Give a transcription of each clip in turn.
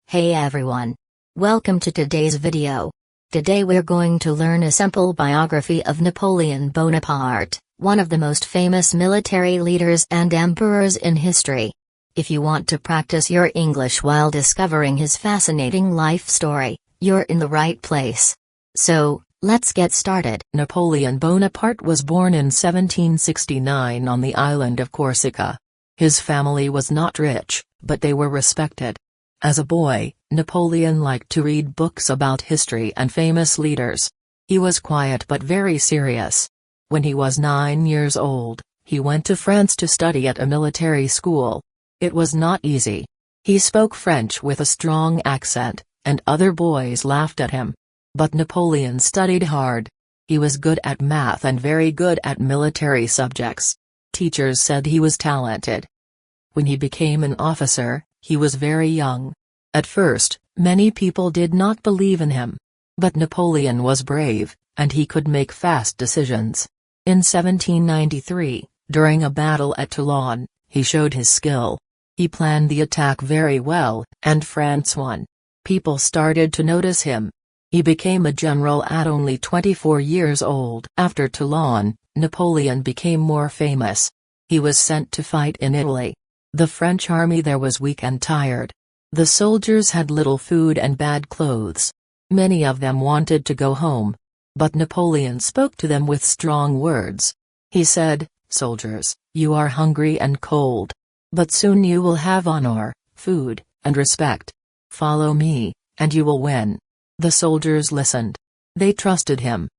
Hey everyone. Welcome to today's video. Today we're going to learn a simple biography of Napoleon Bonaparte, one of the most famous military leaders and emperors in history. If you want to practice your English while discovering his fascinating life story, you're in the right place. So, let's get started. Napoleon Bonaparte was born in 1769 on the island of Corsica. His family was not rich, but they were respected. As a boy, Napoleon liked to read books about history and famous leaders. He was quiet but very serious. When he was 9 years old, he went to France to study at a military school. It was not easy. He spoke French with a strong accent, and other boys laughed at him. But Napoleon studied hard. He was good at math and very good at military subjects. Teachers said he was talented. When he became an officer, he was very young. At first, many people did not believe in him. But Napoleon was brave, and he could make fast decisions. In 1793, during a battle at Toulon, he showed his skill. He planned the attack very well, and France won. People started to notice him. He became a general at only 24 years old. After Toulon, Napoleon became more famous. He was sent to fight in Italy. The French army there was weak and tired. The soldiers had little food and bad clothes. Many of them wanted to go home. But Napoleon spoke to them with strong words. He said, "Soldiers, you are hungry and cold. But soon you will have honor, food, and respect. Follow me, and you will win." The soldiers listened. They trusted him.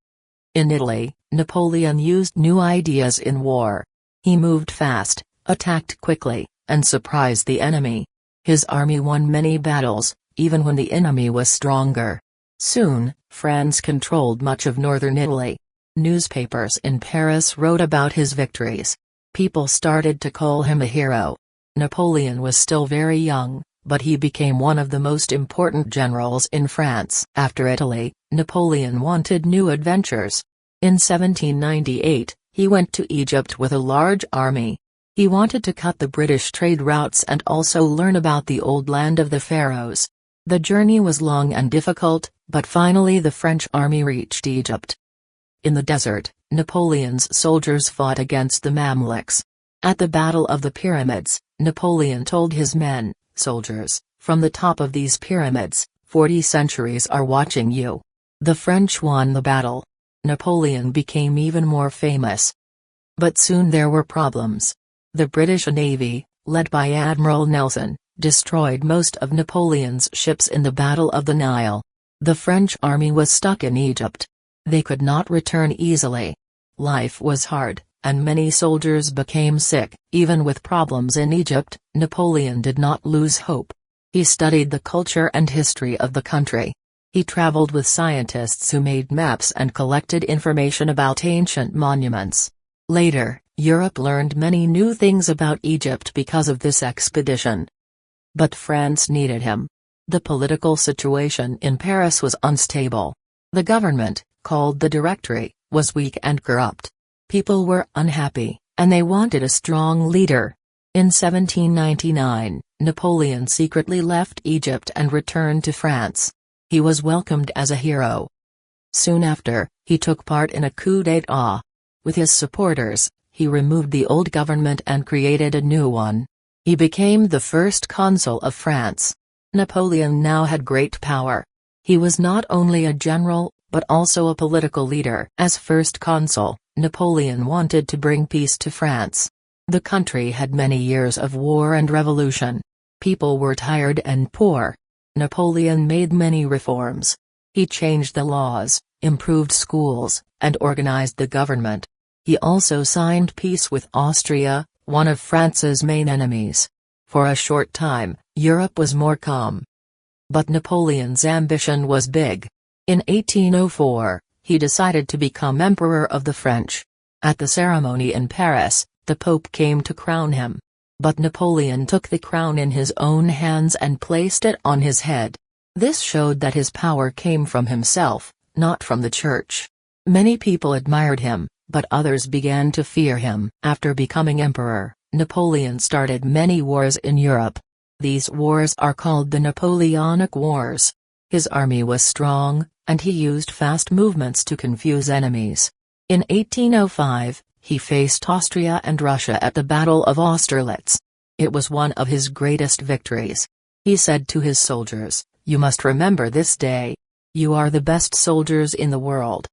In Italy, Napoleon used new ideas in war. He moved fast, attacked quickly, and surprised the enemy. His army won many battles, even when the enemy was stronger. Soon, France controlled much of northern Italy. Newspapers in Paris wrote about his victories. People started to call him a hero. Napoleon was still very young, but he became one of the most important generals in France. After Italy, Napoleon wanted new adventures. In 1798, he went to Egypt with a large army. He wanted to cut the British trade routes and also learn about the old land of the pharaohs. The journey was long and difficult, but finally the French army reached Egypt. In the desert, Napoleon's soldiers fought against the Mamluks. At the Battle of the Pyramids, Napoleon told his men, "Soldiers, from the top of these pyramids, 40 centuries are watching you." The French won the battle. Napoleon became even more famous. But soon there were problems. The British Navy, led by Admiral Nelson, destroyed most of Napoleon's ships in the Battle of the Nile. The French army was stuck in Egypt. They could not return easily. Life was hard, and many soldiers became sick. Even with problems in Egypt, Napoleon did not lose hope. He studied the culture and history of the country. He traveled with scientists who made maps and collected information about ancient monuments. Later, Europe learned many new things about Egypt because of this expedition. But France needed him. The political situation in Paris was unstable. The government, called the Directory, was weak and corrupt. People were unhappy, and they wanted a strong leader. In 1799, Napoleon secretly left Egypt and returned to France. He was welcomed as a hero. Soon after, he took part in a coup d'état. With his supporters, he removed the old government and created a new one. He became the first consul of France. Napoleon now had great power. He was not only a general, but also a political leader. As first consul, Napoleon wanted to bring peace to France. The country had many years of war and revolution. People were tired and poor. Napoleon made many reforms. He changed the laws, improved schools, and organized the government. He also signed peace with Austria, one of France's main enemies. For a short time, Europe was more calm. But Napoleon's ambition was big. In 1804, he decided to become Emperor of the French. At the ceremony in Paris, the Pope came to crown him. But Napoleon took the crown in his own hands and placed it on his head. This showed that his power came from himself, not from the church. Many people admired him, but others began to fear him. After becoming emperor, Napoleon started many wars in Europe. These wars are called the Napoleonic Wars. His army was strong, and he used fast movements to confuse enemies. In 1805, he faced Austria and Russia at the Battle of Austerlitz. It was one of his greatest victories. He said to his soldiers, "You must remember this day. You are the best soldiers in the world."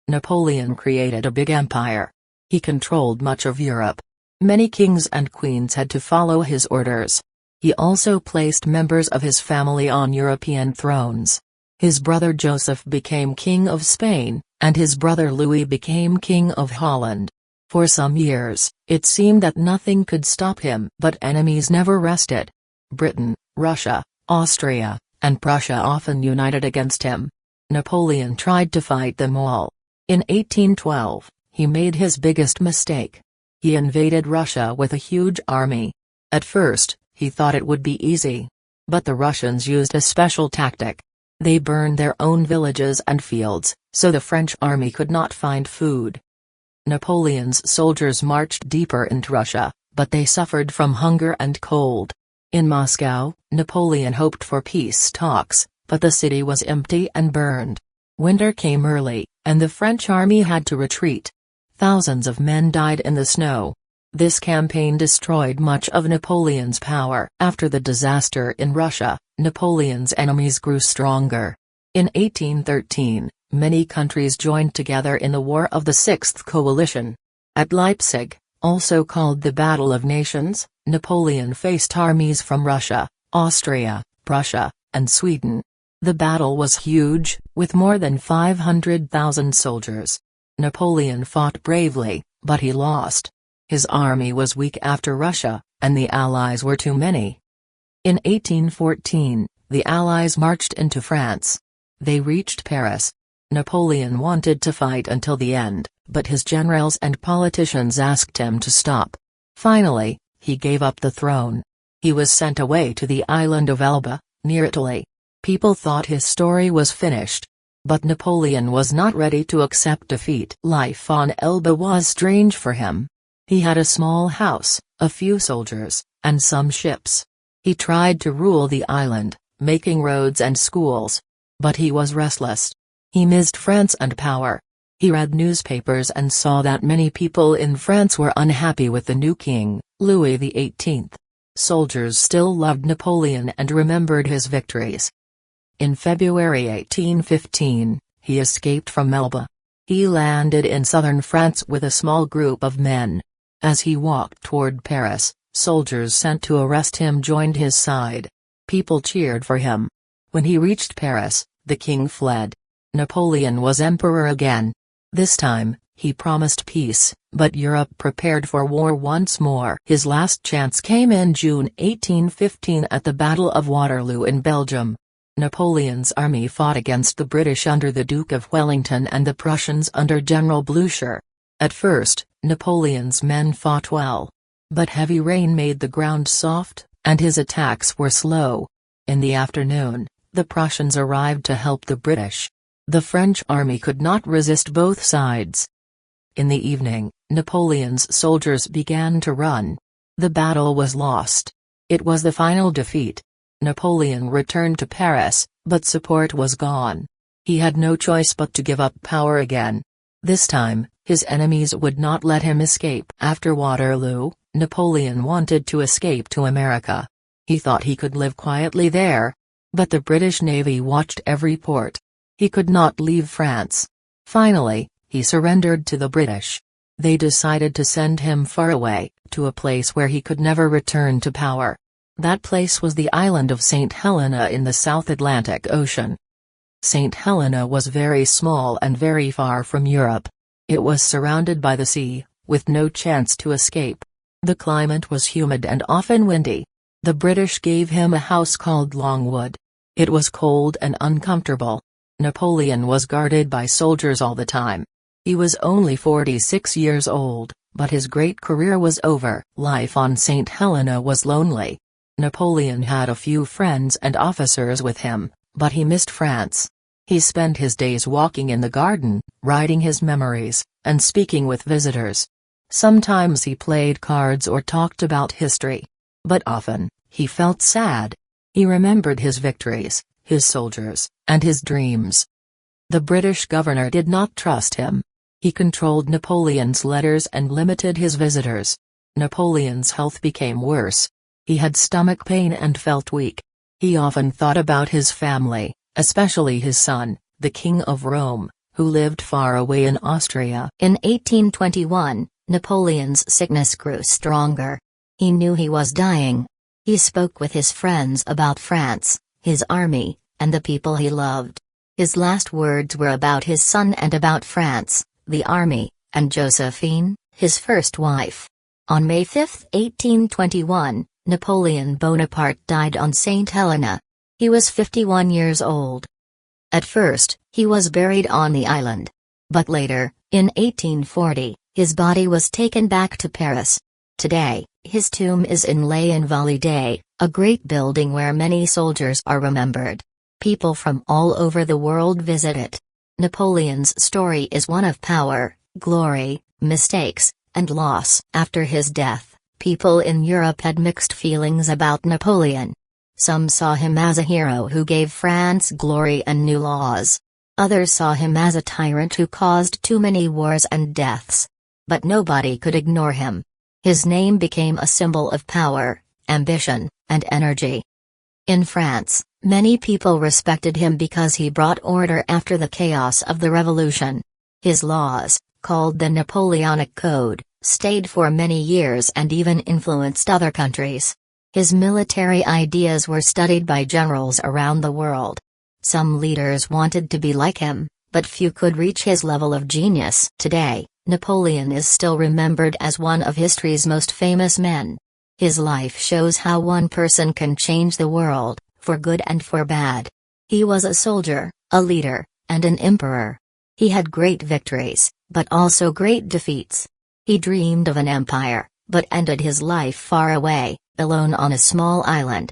Napoleon created a big empire. He controlled much of Europe. Many kings and queens had to follow his orders. He also placed members of his family on European thrones. His brother Joseph became king of Spain, and his brother Louis became king of Holland. For some years, it seemed that nothing could stop him, but enemies never rested. Britain, Russia, Austria, and Prussia often united against him. Napoleon tried to fight them all. In 1812, he made his biggest mistake. He invaded Russia with a huge army. At first, he thought it would be easy. But the Russians used a special tactic. They burned their own villages and fields, so the French army could not find food. Napoleon's soldiers marched deeper into Russia, but they suffered from hunger and cold. In Moscow, Napoleon hoped for peace talks, but the city was empty and burned. Winter came early, and the French army had to retreat. Thousands of men died in the snow. This campaign destroyed much of Napoleon's power. After the disaster in Russia, Napoleon's enemies grew stronger. In 1813, many countries joined together in the War of the Sixth Coalition. At Leipzig, also called the Battle of Nations, Napoleon faced armies from Russia, Austria, Prussia, and Sweden. The battle was huge, with more than 500,000 soldiers. Napoleon fought bravely, but he lost. His army was weak after Russia, and the Allies were too many. In 1814, the Allies marched into France. They reached Paris. Napoleon wanted to fight until the end, but his generals and politicians asked him to stop. Finally, he gave up the throne. He was sent away to the island of Elba, near Italy. People thought his story was finished. But Napoleon was not ready to accept defeat. Life on Elba was strange for him. He had a small house, a few soldiers, and some ships. He tried to rule the island, making roads and schools. But he was restless. He missed France and power. He read newspapers and saw that many people in France were unhappy with the new king, Louis XVIII. Soldiers still loved Napoleon and remembered his victories. In February 1815, he escaped from Elba. He landed in southern France with a small group of men. As he walked toward Paris, soldiers sent to arrest him joined his side. People cheered for him. When he reached Paris, the king fled. Napoleon was emperor again. This time, he promised peace, but Europe prepared for war once more. His last chance came in June 1815 at the Battle of Waterloo in Belgium. Napoleon's army fought against the British under the Duke of Wellington and the Prussians under General Blücher. At first, Napoleon's men fought well. But heavy rain made the ground soft, and his attacks were slow. In the afternoon, the Prussians arrived to help the British. The French army could not resist both sides. In the evening, Napoleon's soldiers began to run. The battle was lost. It was the final defeat. Napoleon returned to Paris, but support was gone. He had no choice but to give up power again. This time, his enemies would not let him escape. After Waterloo, Napoleon wanted to escape to America. He thought he could live quietly there. But the British Navy watched every port. He could not leave France. Finally, he surrendered to the British. They decided to send him far away, to a place where he could never return to power. That place was the island of St. Helena in the South Atlantic Ocean. St. Helena was very small and very far from Europe. It was surrounded by the sea, with no chance to escape. The climate was humid and often windy. The British gave him a house called Longwood. It was cold and uncomfortable. Napoleon was guarded by soldiers all the time. He was only 46 years old, but his great career was over. Life on St. Helena was lonely. Napoleon had a few friends and officers with him, but he missed France. He spent his days walking in the garden, writing his memories, and speaking with visitors. Sometimes he played cards or talked about history. But often, He felt sad. He remembered his victories, his soldiers, and his dreams. The British governor did not trust him. He controlled Napoleon's letters and limited his visitors. Napoleon's health became worse. He had stomach pain and felt weak. He often thought about his family, especially his son, the King of Rome, who lived far away in Austria. In 1821, Napoleon's sickness grew stronger. He knew he was dying. He spoke with his friends about France, his army, and the people he loved. His last words were about his son and about France, the army, and Josephine, his first wife. On May 5, 1821, Napoleon Bonaparte died on St. Helena. He was 51 years old. At first, he was buried on the island. But later, in 1840, his body was taken back to Paris. Today, his tomb is in Les Invalides, a great building where many soldiers are remembered. People from all over the world visit it. Napoleon's story is one of power, glory, mistakes, and loss. After his death, people in Europe had mixed feelings about Napoleon. Some saw him as a hero who gave France glory and new laws. Others saw him as a tyrant who caused too many wars and deaths. But nobody could ignore him. His name became a symbol of power, ambition, and energy. In France, many people respected him because he brought order after the chaos of the revolution. His laws, called the Napoleonic Code, stayed for many years and even influenced other countries. His military ideas were studied by generals around the world. Some leaders wanted to be like him, but few could reach his level of genius. Today, Napoleon is still remembered as one of history's most famous men. His life shows how one person can change the world, for good and for bad. He was a soldier, a leader, and an emperor. He had great victories, but also great defeats. He dreamed of an empire, but ended his life far away, alone on a small island.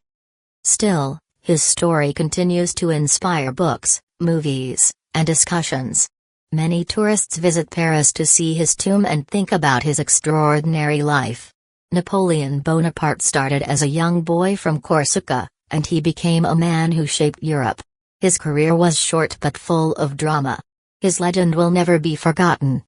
Still, his story continues to inspire books, movies, and discussions. Many tourists visit Paris to see his tomb and think about his extraordinary life. Napoleon Bonaparte started as a young boy from Corsica, and he became a man who shaped Europe. His career was short but full of drama. His legend will never be forgotten.